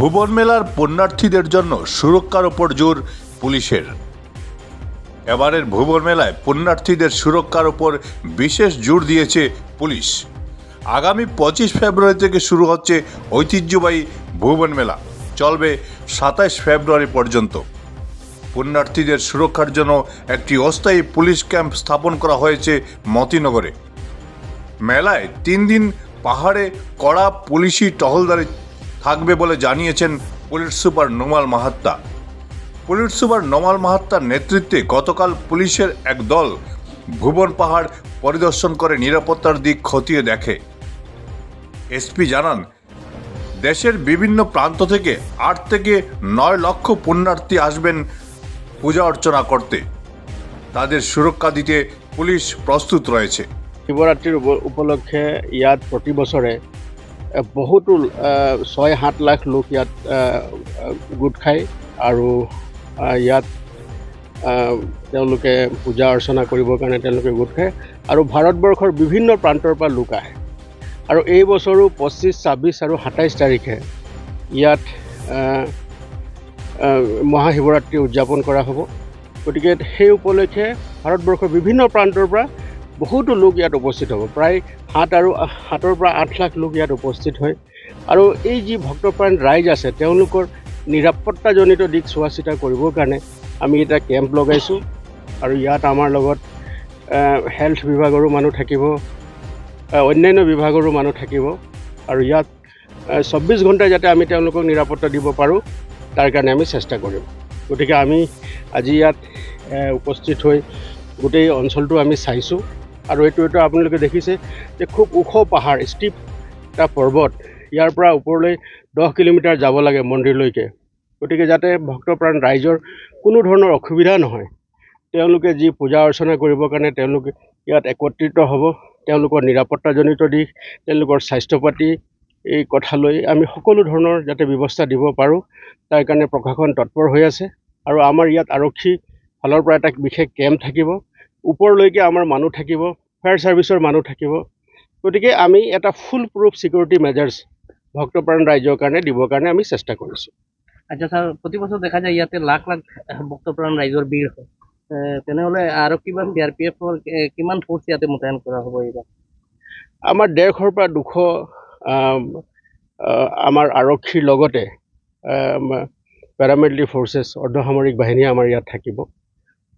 ভুবন মেলার পুণ্যার্থীদের জন্য সুরক্ষার ওপর জোর পুলিশের। এবারের ভুবন মেলায় পুণ্যার্থীদের সুরক্ষার ওপর বিশেষ জোর দিয়েছে পুলিশ। আগামী 25 ফেব্রুয়ারি থেকে শুরু হচ্ছে ঐতিহ্যবাহী ভুবন মেলা, চলবে 27 ফেব্রুয়ারি পর্যন্ত। পুণ্যার্থীদের সুরক্ষার জন্য একটি অস্থায়ী পুলিশ ক্যাম্প স্থাপন করা হয়েছে মতিনগরে। মেলায় 3 দিন পাহাড়ে কড়া পুলিশি টহলদারি থাকবে বলে জানিয়েছেন police super Nomal Mahatta. Police super Nomal মাহাত্তার নেতৃত্বে গতকাল পুলিশের এক দল ভুবন পাহাড় পরিদর্শন করে নিরাপত্তার দিক খতিয়ে দেখে। এসপি জানান, দেশের বিভিন্ন প্রান্ত থেকে 8 থেকে 9 লক্ষ পুণ্যার্থী আসবেন পূজা অর্চনা করতে। তাদের সুরক্ষা দিতে পুলিশ প্রস্তুত রয়েছে। শিৱৰাত্ৰিৰ উপলক্ষে ইয়াত প্ৰতি বছৰে বহুতো 6-7 লাখ লোক ইয়াত গোট খায় আৰু ইয়াত তেওঁলোকে পূজা অৰ্চনা কৰিবৰ কাৰণে তেওঁলোকে গোট খায় আৰু ভাৰতবৰ্ষৰ বিভিন্ন প্ৰান্তৰ পৰা লোক আহে। আৰু এই বছৰো 25, 26 আৰু 27 তাৰিখে ইয়াত মহাশিৱৰাত্ৰি উদযাপন কৰা হ'ব। গতিকে সেই উপলক্ষে ভাৰতবৰ্ষৰ বিভিন্ন প্ৰান্তৰ পৰা বহুতো লোক ইয়াত উপস্থিত হ'ব। প্ৰায় 7 পৰা 8 লাখ লোক ইয়াত উপস্থিত হয়। আৰু এই যি ভক্তপ্ৰাণ ৰাইজ আছে তেওঁলোকৰ নিৰাপত্তাজনিত দিশ চোৱা চিতা কৰিবৰ কাৰণে আমি এটা কেম্প লগাইছোঁ। আৰু ইয়াত আমাৰ লগত হেল্থ বিভাগৰো মানুহ থাকিব, অন্যান্য বিভাগৰো মানুহ থাকিব। আৰু ইয়াত 24 ঘণ্টা যাতে আমি তেওঁলোকক নিৰাপত্তা দিব পাৰোঁ তাৰ কাৰণে আমি চেষ্টা কৰিম। গতিকে আমি আজি ইয়াত উপস্থিত হৈ গোটেই অঞ্চলটো আমি চাইছোঁ। আৰু এইটো আপোনালোকে দেখিছে যে খুব ওখ পাহাৰ, ষ্টিপ এটা পৰ্বত, ইয়াৰ পৰা ওপৰলৈ 10 কিলোমিটাৰ যাব লাগে মন্দিৰলৈকে। গতিকে যাতে ভক্তপ্ৰাণ ৰাইজৰ কোনো ধৰণৰ অসুবিধা নহয়, তেওঁলোকে যি পূজা অৰ্চনা কৰিবৰ কাৰণে তেওঁলোকে ইয়াত একত্ৰিত হ'ব, তেওঁলোকৰ নিৰাপত্তাজনিত দিশ, তেওঁলোকৰ স্বাস্থ্য পাতি এই কথা লৈ আমি সকলো ধৰণৰ যাতে ব্যৱস্থা দিব পাৰোঁ তাৰ কাৰণে প্ৰশাসন তৎপৰ হৈ আছে। আৰু আমাৰ ইয়াত আৰক্ষী ফালৰ পৰা এটা বিশেষ কেম্প থাকিব, ওপৰলৈকে আমাৰ মানুহ থাকিব, ফায়াৰ ছাৰ্ভিচৰ মানুহ থাকিব। গতিকে আমি এটা ফুল প্ৰুফ ছিকিউৰিটি মেজাৰ্ছ ভক্তপ্ৰাণ ৰাইজৰ কাৰণে দিবৰ কাৰণে আমি চেষ্টা কৰিছোঁ। আচ্ছা স্যাৰ, প্ৰতি বছৰ দেখা যায় ইয়াতে লাখ লাখ ভক্তপ্ৰাণ ৰাইজৰ ভিড় হয়। তেনেহ'লে আৰক্ষী বা CRPF কিমান ফ'ৰ্চ ইয়াতে মোতায়েন কৰা হ'ব এইবাৰ? আমাৰ 150 পৰা 200 আমাৰ আৰক্ষীৰ লগতে পেৰামিলিটাৰী ফ'ৰ্চেছ, অৰ্ধসামৰিক বাহিনী আমাৰ ইয়াত থাকিব।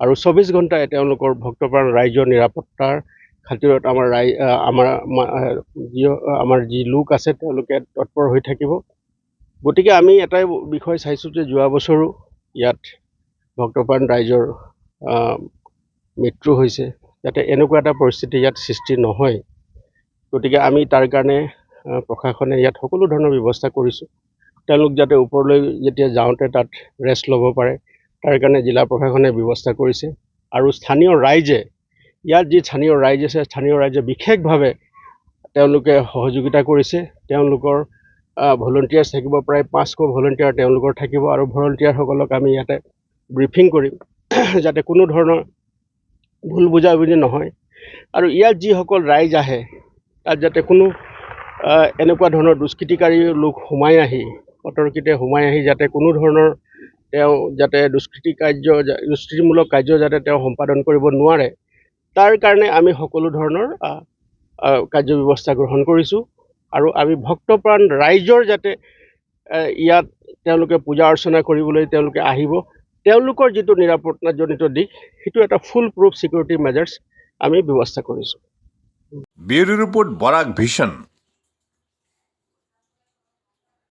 আৰু 24 ঘণ্টাই তেওঁলোকৰ ভক্তপ্ৰাণ ৰাইজৰ নিৰাপত্তাৰ খাতিৰত আমাৰ যি লোক আছে তেওঁলোকে তৎপৰ হৈ থাকিব। গতিকে আমি এটাই বিষয় চাইছোঁ যে যোৱা বছৰো ইয়াত ভক্তপ্ৰাণ ৰাইজৰ মৃত্যু হৈছে, যাতে এনেকুৱা এটা পৰিস্থিতি ইয়াত সৃষ্টি নহয়। গতিকে আমি তাৰ কাৰণে প্ৰশাসনে ইয়াত সকলো ধৰণৰ ব্যৱস্থা কৰিছোঁ। তেওঁলোক যাতে ওপৰলৈ যেতিয়া যাওঁতে তাত ৰেষ্ট ল'ব পাৰে তাৰ কাৰণে জিলা প্ৰশাসনে ব্যৱস্থা কৰিছে। আৰু স্থানীয় ৰাইজে, ইয়াত যি স্থানীয় ৰাইজ আছে, স্থানীয় ৰাইজে বিশেষভাৱে তেওঁলোকে সহযোগিতা কৰিছে। তেওঁলোকৰ ভলণ্টিয়াৰ্ছ থাকিব, প্ৰায় 500 ভলণ্টিয়াৰ তেওঁলোকৰ থাকিব। আৰু ভলণ্টিয়াৰসকলক আমি ইয়াতে ব্ৰিফিং কৰিম যাতে কোনো ধৰণৰ ভুল বুজাবুজি নহয়। আৰু ইয়াত যিসকল ৰাইজ আহে তাত যাতে কোনো এনেকুৱা ধৰণৰ দুষ্কৃতিকাৰী লোক অতৰ্কিতে সোমাই আহি যাতে কোনো ধৰণৰ যাতে দুষ্কৃতিমূলক কাৰ্য যাতে তেওঁ সম্পাদন কৰিব নোৱাৰে, তাৰ কাৰণে আমি সকলো ধৰণৰ কাৰ্য ব্যৱস্থা গ্ৰহণ কৰিছোঁ। আৰু আমি ভক্তপ্ৰাণ ৰাইজৰ যাতে ইয়াত তেওঁলোকে পূজা অৰ্চনা কৰিবলৈ তেওঁলোকে আহিব, তেওঁলোকৰ যিটো নিৰাপত্তাজনিত দিশ সেইটো এটা ফুল প্ৰুফ ছিকিউৰিটি মেজাৰ্ছ আমি ব্যৱস্থা কৰিছোঁ। ব্যুৰো ৰিপোৰ্ট, বৰাক ভিশন।